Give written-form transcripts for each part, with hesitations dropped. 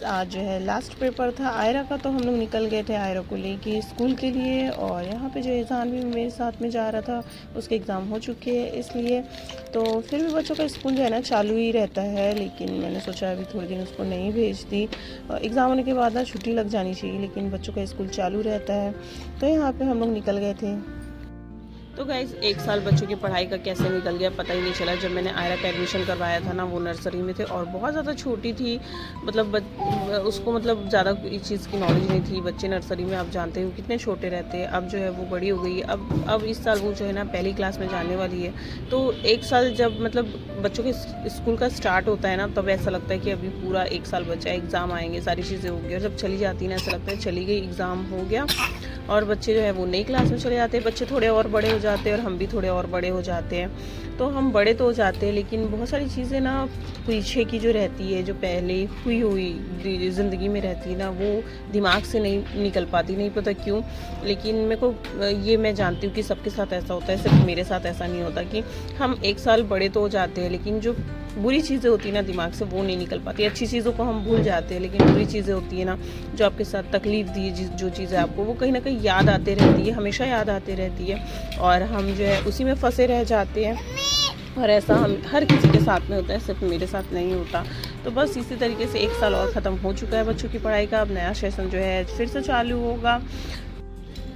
आज जो है लास्ट पेपर था आयरा का, तो हम लोग निकल गए थे आयरा को लेके स्कूल के लिए। और यहाँ पे जो एहसान भी मेरे साथ में जा रहा था, उसके एग्ज़ाम हो चुके हैं इसलिए। तो फिर भी बच्चों का स्कूल जो है ना चालू ही रहता है, लेकिन मैंने सोचा अभी थोड़े दिन उसको नहीं भेजती। एग्ज़ाम होने के बाद ना छुट्टी लग जानी चाहिए, लेकिन बच्चों का स्कूल चालू रहता है। तो यहाँ पर हम लोग निकल गए थे। तो गाइस 1 साल बच्चों की पढ़ाई का कैसे निकल गया पता ही नहीं चला। जब मैंने आयरा का एडमिशन करवाया था ना, वो नर्सरी में थे और बहुत ज़्यादा छोटी थी, मतलब उसको मतलब ज़्यादा इस चीज़ की नॉलेज नहीं थी। बच्चे नर्सरी में आप जानते हो कितने छोटे रहते हैं। अब जो है वो बड़ी हो गई। अब इस साल वो जो है ना पहली क्लास में जाने वाली है। तो 1 साल जब मतलब बच्चों के स्कूल का स्टार्ट होता है ना, तब ऐसा लगता है कि अभी पूरा 1 साल बचा है, एग्ज़ाम आएंगे, सारी चीज़ें होंगी। और जब चली जाती है ना, ऐसा लगता है चली गई, एग्ज़ाम हो गया और बच्चे जो है वो नई क्लास में चले जाते हैं। बच्चे थोड़े और बड़े हो जाते हैं और हम भी थोड़े और बड़े हो जाते हैं। तो हम बड़े तो हो जाते हैं, लेकिन बहुत सारी चीज़ें ना पीछे की जो रहती है, जो पहले हुई ज़िंदगी में रहती है ना, वो दिमाग से नहीं निकल पाती, नहीं पता क्यों। लेकिन मेरे को ये मैं जानती हूँ कि सबके साथ ऐसा होता है, सिर्फ मेरे साथ ऐसा नहीं होता कि हम 1 साल बड़े तो हो जाते हैं, लेकिन जो बुरी चीज़ें होती है ना दिमाग से, वो नहीं निकल पाती। अच्छी चीज़ों को हम भूल जाते हैं, लेकिन बुरी चीज़ें होती है ना, जो आपके साथ तकलीफ़ दी, जो चीज़ें आपको, वो कहीं ना कहीं याद आते रहती है, हमेशा याद आती रहती है और हम जो है उसी में फंसे रह जाते हैं। और ऐसा हम हर किसी के साथ में होता है, सिर्फ मेरे साथ नहीं होता। तो बस इसी तरीके से 1 साल और ख़त्म हो चुका है बच्चों की पढ़ाई का। अब नया सेशन जो है फिर से चालू होगा।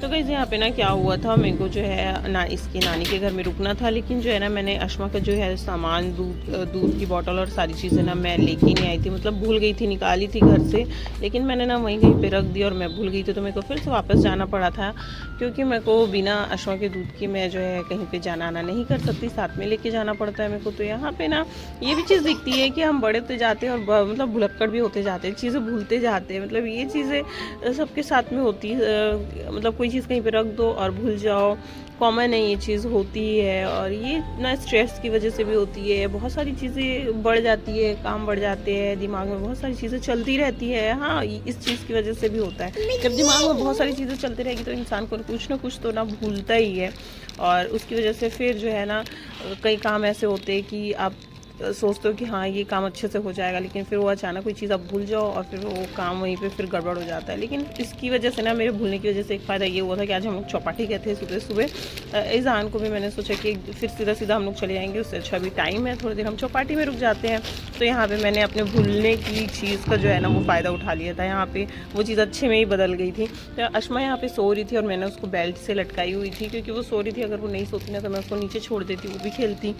तो गाइस यहाँ पे ना क्या हुआ था, मेरे को जो है ना इसकी नानी के घर में रुकना था, लेकिन जो है ना मैंने अश्मा का जो है सामान, दूध की बोतल और सारी चीज़ें ना मैं लेके नहीं आई थी, मतलब भूल गई थी, निकाली थी घर से, लेकिन मैंने ना वहीं कहीं पे रख दी और मैं भूल गई थी। तो मेरे को फिर से वापस जाना पड़ा था, क्योंकि मेरे को बिना अश्मा के दूध के मैं जो है कहीं पर जाना आना नहीं कर सकती, साथ में लेके जाना पड़ता है मेरे को। तो यहाँ पर ना ये भी चीज़ दिखती है कि हम बड़े होते जाते हैं और मतलब भुलक्कड़ भी होते जाते हैं, चीज़ें भूलते जाते हैं। मतलब ये चीज़ें सबके साथ में होती है, मतलब कोई चीज़ कहीं पे रख दो और भूल जाओ, कॉमन है, ये चीज़ होती है। और ये ना स्ट्रेस की वजह से भी होती है, बहुत सारी चीज़ें बढ़ जाती है, काम बढ़ जाते हैं, दिमाग में बहुत सारी चीज़ें चलती रहती है। हाँ, इस चीज़ की वजह से भी होता है, जब दिमाग में बहुत सारी चीज़ें चलती रहेगी तो इंसान को कुछ ना कुछ तो ना भूलता ही है। और उसकी वजह से फिर जो है ना कई काम ऐसे होते हैं कि आप सोचते हो कि हाँ ये काम अच्छे से हो जाएगा, लेकिन फिर वो अचानक कोई चीज़ आप भूल जाओ और फिर वो काम वहीं पे फिर गड़बड़ हो जाता है। लेकिन इसकी वजह से ना, मेरे भूलने की वजह से एक फ़ायदा ये हुआ था कि आज हम लोग चौपाटी गए थे सुबह सुबह। ईज़ान को भी मैंने सोचा कि फिर सीधा सीधा हम लोग चले जाएंगे, उससे अच्छा भी टाइम है, थोड़ी देर हम चौपाटी में रुक जाते हैं। तो यहाँ पर मैंने अपने भूलने की चीज़ का जो है ना वो फ़ायदा उठा लिया था। यहाँ पर वो चीज़ अच्छे में ही बदल गई थी। तो अश्मा यहाँ पर सो रही थी और मैंने उसको बेल्ट से लटकाई हुई थी, क्योंकि वो सो रही थी। अगर वो नहीं सोती ना तो मैं उसको नीचे छोड़ देती, वो भी खेलती।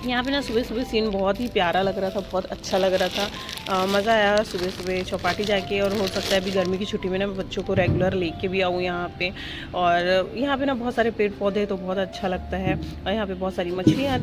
यहाँ पे ना सुबह सुबह सीन बहुत ही प्यारा लग रहा था, बहुत अच्छा लग रहा था। मज़ा आया सुबह सुबह चौपाटी जाके। और हो सकता है अभी गर्मी की छुट्टी में ना मैं बच्चों को रेगुलर लेके भी आऊँ यहाँ पे। और यहाँ पे ना बहुत सारे पेड़ पौधे, तो बहुत अच्छा लगता है। और यहाँ पे बहुत सारी मछलियाँ।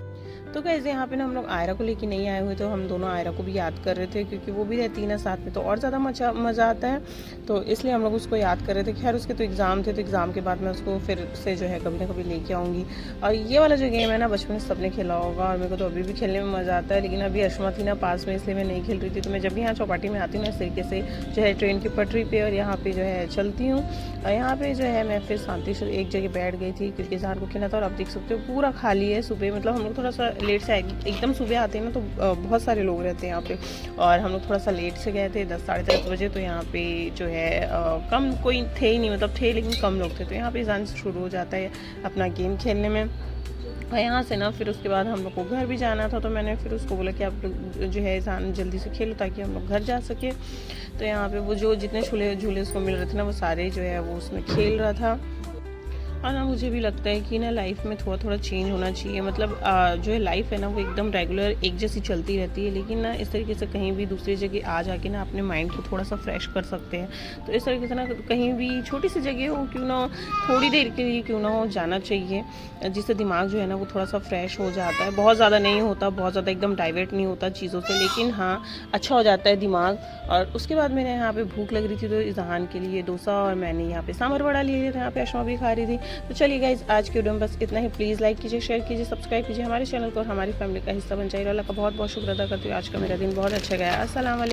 तो गाइस यहाँ पे ना हम लोग आयरा को लेके नहीं आए हुए, तो हम दोनों आयरा को भी याद कर रहे थे, क्योंकि वो भी रहती है ना साथ में, तो और ज़्यादा मज़ा आता है। तो इसलिए हम लोग उसको याद कर रहे थे। खैर उसके तो एग्ज़ाम थे, तो एग्ज़ाम के बाद मैं उसको फिर से जो है कभी ना कभी लेके आऊँगी। और ये वाला जो गेम है ना बचपन में सबने खेला होगा, और मेरे को तो अभी भी खेलने में मज़ा आता है। लेकिन अभी अश्मा थी ना पास में, इसलिए मैं नहीं खेल रही थी। तो मैं जब भी यहाँ चौपाटी में आती हूँ ना, इस तरीके से जो है ट्रेन की पटरी पर और यहाँ पर जो है चलती हूँ। और यहाँ पर जो है मैं फिर शांति से एक जगह बैठ गई थी, क्योंकि ज़ाहर को खेलना था। और आप देख सकते हो पूरा खाली है। सुबह मतलब हम लोग थोड़ा सा लेट से एकदम सुबह आते हैं ना, तो बहुत सारे लोग रहते हैं यहाँ पे। और हम लोग थोड़ा सा लेट से गए थे, 10 साढ़े 10 बजे। तो यहाँ पे जो है कम कोई थे ही नहीं, मतलब थे लेकिन कम लोग थे। तो यहाँ पे इंसान शुरू हो जाता है अपना गेम खेलने में। और यहाँ से ना फिर उसके बाद हम लोग को घर भी जाना था, तो मैंने फिर उसको बोला कि आप लोग जो है इंसान जल्दी से खेलो ताकि हम लोग घर जा सके। तो यहाँ पे वो जो जितने झूले उसको मिल रहे थे ना, वो सारे जो है वो उसमें खेल रहा था। और ना मुझे भी लगता है कि ना लाइफ में थोड़ा थोड़ा चेंज होना चाहिए। मतलब जो है लाइफ है ना वो एकदम रेगुलर एक जैसी चलती रहती है, लेकिन ना इस तरीके से कहीं भी दूसरी जगह आ जाके ना अपने माइंड को थोड़ा सा फ्रेश कर सकते हैं। तो इस तरीके से ना कहीं भी छोटी सी जगह हो क्यों ना, थोड़ी देर के लिए क्यों ना हो, जाना चाहिए, जिससे दिमाग जो है ना वो थोड़ा सा फ्रेश हो जाता है। बहुत ज़्यादा नहीं होता, बहुत ज़्यादा एकदम डाइवर्ट नहीं होता चीज़ों से, लेकिन हाँ अच्छा हो जाता है दिमाग। और उसके बाद मैंने यहाँ पे भूख लग रही थी, तो ईज़ान के लिए डोसा और मैंने यहाँ पे सांभर वड़ा ले लिया था। यहाँ पे अश्मा भी खा रही थी। तो चलिए गाइज आज के वीडियो में बस इतना ही। प्लीज़ लाइक कीजिए, शेयर कीजिए, सब्सक्राइब कीजिए हमारे चैनल को और हमारी फैमिली का हिस्सा बन जाइए। अल्लाह का बहुत बहुत शुक्र अदा करती हूँ। आज का मेरा दिन बहुत अच्छा गया। अस्सलाम वालेकुम।